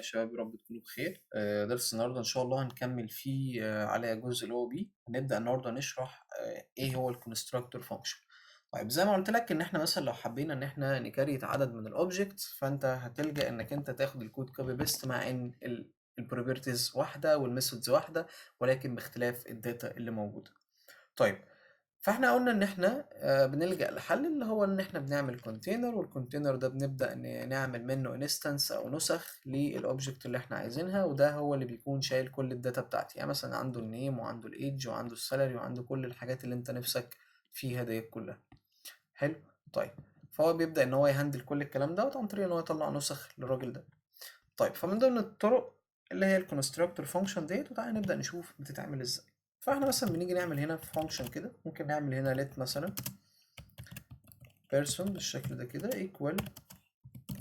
يا شباب، يا رب تكونوا بخير. درس النهارده ان شاء الله هنكمل فيه على جزء الاو بي. هنبدا النهارده نشرح ايه هو الكونستراكتور فانكشن. طيب، زي ما قلت لك ان احنا مثلا لو حبينا ان احنا نكريت عدد من الاوبجكتس، فانت هتلجا انك انت تاخد الكود كوبي بيست، مع ان البروبرتيز واحده والميثودز واحده، ولكن باختلاف الداتا اللي موجوده. طيب، فاحنا قلنا ان احنا بنلجأ لحل اللي هو ان احنا بنعمل كونتينر، والكونتينر ده بنبدأ نعمل منه انستنس او نسخ للاوبجكت اللي احنا عايزينها، وده هو اللي بيكون شايل كل الداتا بتاعتي. يعني مثلا عنده النيم وعنده الايدج وعنده السالري وعنده كل الحاجات اللي انت نفسك فيها ديت كلها. حلو. طيب، فهو بيبدأ ان هو يهندل كل الكلام ده عن طريق ان هو يطلع نسخ للراجل ده. طيب، فمن ضمن الطرق اللي هي الكونستراكتور فانكشن ديت، وتعالى نبدأ نشوف بتتعمل ازاي. فاحنا مثلا بنيجي نعمل هنا فانكشن كده، ممكن نعمل هنا let مثلا person بالشكل ده كده equal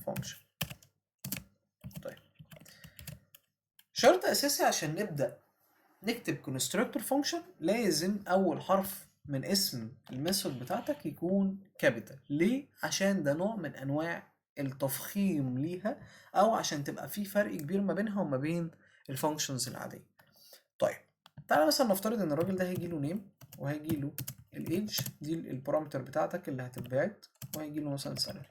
function. طيب، شرط اساسي عشان نبدأ نكتب constructor function، لازم اول حرف من اسم الميثود بتاعتك يكون كابيتال. ليه؟ عشان ده نوع من انواع التفخيم ليها، او عشان تبقى في فرق كبير ما بينها وما بين الفانكشنز العادية. طيب، تعالى مثلا نفترض ان الراجل ده هيجيله نيم، وهيجيله الايدج دي البارامتر بتاعتك اللي هتتبعت، وهيجيله مثلا سالري.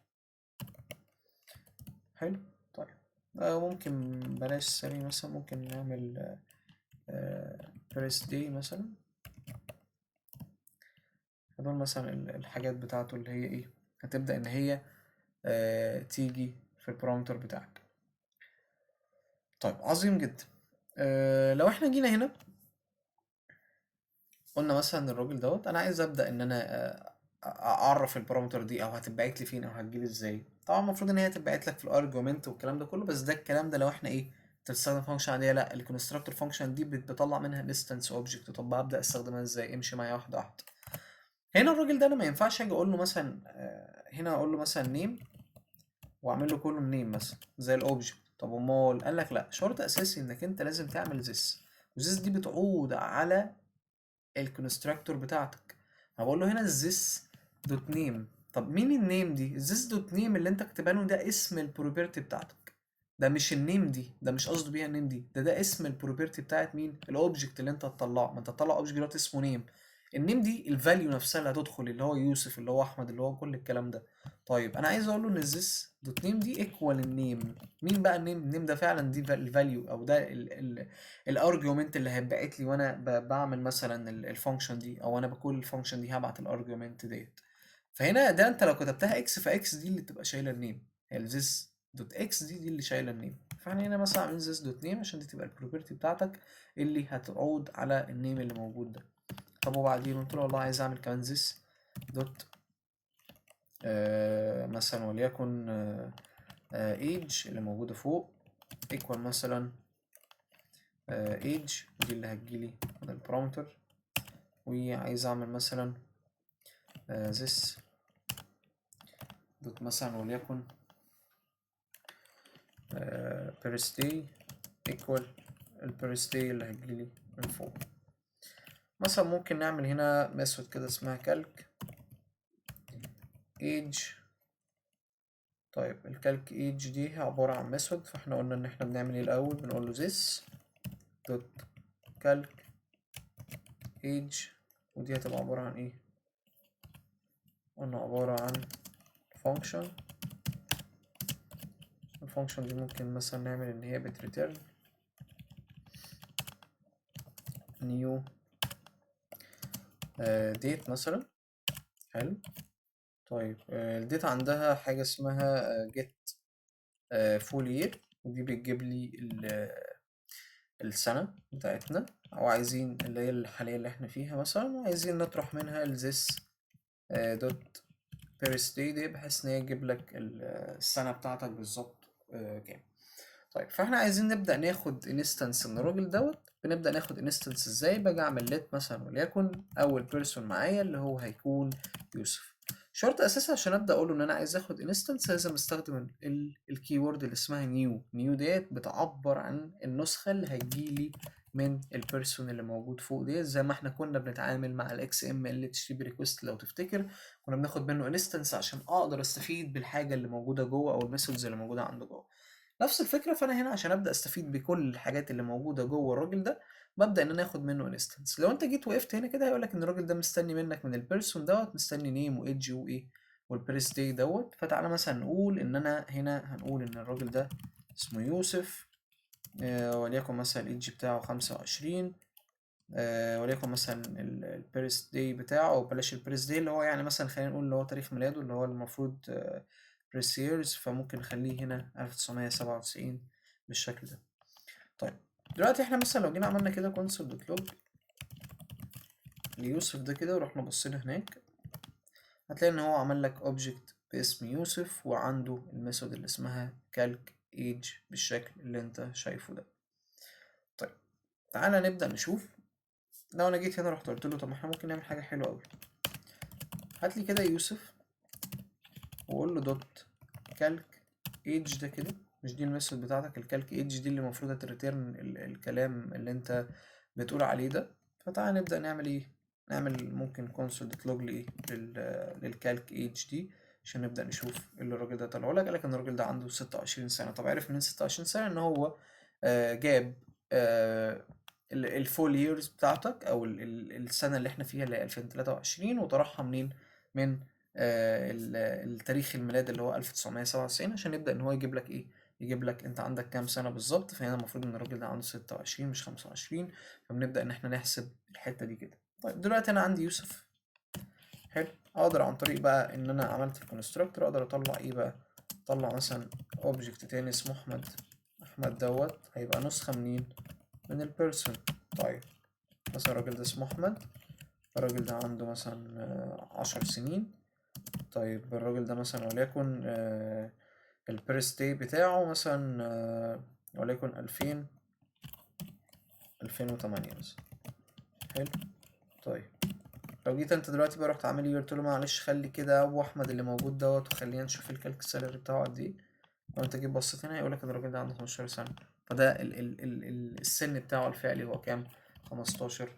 حلو. طيب، ممكن بلاش سالري، مثلا ممكن نعمل فيرست داي مثلا. دول مثلا الحاجات بتاعته اللي هي ايه، هتبدأ ان هي تيجي في البارامتر بتاعك. طيب، عظيم جدا. لو احنا جينا هنا قلنا مثلا الراجل دوت انا عايز ابدا ان انا اعرف البارامتر دي، او هتتبعت لي فين، او هتجيلي ازاي. طبعا المفروض ان هي تتبعت لك في الارجيومنت والكلام ده كله، بس ده الكلام ده لو احنا ايه بتستخدم فانكشن عاديه. لا، الكونستراكتور فانكشن دي بتطلع منها انستنس اوبجكت. طب ابدا استخدمها ازاي؟ امشي معايا واحده واحده. هنا الراجل ده انا ما ينفعش اجي اقول له مثلا هنا اقول له مثلا نيم، واعمل له كولوم نيم مثلا زي الاوبجكت. طب امال قال لك لا، شرط اساسي انك انت لازم تعمل this، وذيس دي بتعود على الكونستراكتور بتاعتك. هقول له هنا this دوت نيم. طب مين النيم دي؟ this دوت نيم اللي انت كاتبها له ده اسم البروبرتي بتاعتك. ده مش النيم دي، ده مش قصده بيها النيم دي، ده اسم البروبرتي بتاعت مين؟ الاوبجكت اللي انت هتطلعه. ما انت هتطلع اوبجكت دلوقتي اسمه نيم. النيم دي الفاليو نفسها اللي هتدخل، اللي هو يوسف، اللي هو احمد، اللي هو كل الكلام ده. طيب، انا عايز اقول له ان this دوت نيم دي ايكوال النيم. مين بقى النيم؟ النيم ده فعلا دي الفاليو، او ده الارجيومنت اللي هيتبعت لي وانا بعمل مثلا الفانكشن دي، او انا بقول الفانكشن دي هبعت الارجيومنت ديت. فهنا ده انت لو كتبتها اكس، فاكس دي اللي تبقى شايله النيم، هي this دوت اكس دي اللي شايله النيم. فاحنا هنا مثلا عاملين this دوت نيم عشان دي تبقى البروبرتي بتاعتك اللي هتعود على النيم اللي موجود ده. طب وبعدين قلت له والله عايز اعمل كمان this دوت مثلا وليكن age اللي موجوده فوق equal مثلا age، ودي اللي هتجيلي من البارامتر. وعايز اعمل مثلا this دوت مثلا وليكن birthday equal البirthday اللي هتجيلي من فوق. مثلا ممكن نعمل هنا ميثود كده اسمها calc age. طيب، الكالك age دي عبارة عن ميثود، فاحنا قلنا ان احنا بنعمل ايه الاول، بنقول له this دوت calc age، ودي هتبقى عبارة عن ايه؟ قلنا عبارة عن function. الفانكشن دي ممكن مثلا نعمل ان هي بتريتيرن new date مثلا. حلو. طيب، الديت عندها حاجة اسمها get full year، ودي بتجيب لي السنة بتاعتنا، أو عايزين اللي هي الحالية اللي احنا فيها مثلا، وعايزين نطرح منها this دوت birthday دي، بحيث ان هي تجيب لك السنة بتاعتك بالظبط كام. طيب، فاحنا عايزين نبدأ ناخد انستنس من الراجل دوت. بنبدأ ناخد انستنس ازاي؟ باجي اعمل let مثلا وليكن اول بيرسون معايا اللي هو هيكون يوسف. شرط اساسي عشان ابدا اقول له ان انا عايز اخد انستنس، لازم استخدم الكي وورد اللي اسمها نيو ديت، بتعبر عن النسخه اللي هتجيلي من البيرسون اللي موجود فوق ديت. زي ما احنا كنا بنتعامل مع الاكس ام ال اتش تي بي ريكوست، لو تفتكر كنا بناخد منه انستنس عشان اقدر استفيد بالحاجه اللي موجوده جوه، او الميثودز اللي موجوده عنده جوه. نفس الفكرة. فأنا هنا عشان أبدأ أستفيد بكل الحاجات اللي موجودة جوه الراجل ده، ببدأ إن أنا آخد منه انستنس. لو أنت جيت وقفت هنا كده هيقول لك إن الراجل ده مستني منك من البيرسون دوت، مستني نيم وإيدج وإيه والبيرث داي دوت. فتعالى مثلا نقول إن أنا هنا هنقول إن الراجل ده اسمه يوسف، وليكن مثلا الإيدج بتاعه 25، وليكن مثلا البيرث داي بتاعه، أو بلاش البيرث داي اللي هو يعني مثلا خلينا نقول اللي هو تاريخ ميلاده اللي هو المفروض بريس ييرز، فممكن نخليه هنا 1997 بالشكل ده. طيب دلوقتي احنا مثلا لو جينا عملنا كده console.log ليوسف ده كده ورحنا بصينا هناك، هتلاقي ان هو عمل لك object باسم يوسف وعنده الميثود اللي اسمها calc age بالشكل اللي انت شايفه ده. طيب تعالى نبدأ نشوف. لو انا جيت هنا رحت قلت له طب ما احنا ممكن نعمل حاجة حلوة قوي، هات لي كده يوسف وقول له دوت كالك ايدج ده كده. مش دي الميثود بتاعتك الكالك ايدج دي اللي المفروض هتريتيرن الكلام اللي انت بتقول عليه ده. فتعالى نبدأ نعمل ايه، نعمل ممكن console.log لايه للكالك ايدج دي عشان نبدأ نشوف اللي الراجل ده طلعه لك. قالك ان الراجل ده عنده 26 سنة. طب عرف من 26 سنة ان هو جاب الفول ييرز بتاعتك او السنة اللي احنا فيها اللي هي 2023 وطرحها منين، من التاريخ الميلاد اللي هو 1997 عشان يبدأ ان هو يجيب لك ايه، يجيب لك انت عندك كام سنة بالظبط. فهنا المفروض ان الراجل ده عنده 26 مش 25، فبنبدأ ان احنا نحسب الحتة دي كده. طيب دلوقتي انا عندي يوسف، حلو. اقدر عن طريق بقى ان انا عملت الكونستراكتور اقدر اطلع ايه بقى، اطلع مثلا اوبجكت تاني اسمه احمد. احمد دوت هيبقى نسخة منين، من البيرسون. طيب مثلا الراجل ده اسمه احمد، الراجل ده عنده مثلا 10 سنين. طيب الراجل ده مثلا وليكن البيرث داي بتاعه مثلا وليكن 2008 مثلا. حلو. طيب لو جيت انت دلوقتي بقى رحت عامل ايه، قلت له معلش خلي كده ابو احمد اللي موجود دوت وخلينا نشوف الكالك سالري بتاعه قد ايه. لو انت جيت بصيت هنا هيقول لك ان الراجل ده عنده 15 سنه. فده ال السن بتاعه الفعلي هو كام، 15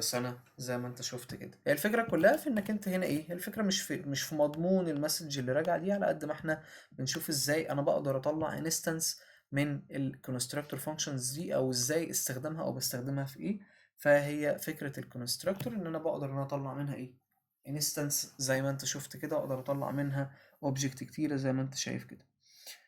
سنة زي ما انت شفت كده. هي الفكرة كلها في انك انت هنا ايه، الفكرة مش في مضمون المسج اللي راجعة دي، على قد ما احنا بنشوف ازاي انا بقدر اطلع انستنس من الكونستراكتور فانكشنز دي، او ازاي استخدامها او بستخدمها في ايه. فهي فكرة الكونستراكتور ان انا بقدر ان انا اطلع منها ايه، انستنس زي ما انت شفت كده، اقدر اطلع منها اوبجكت كتيرة زي ما انت شايف كده.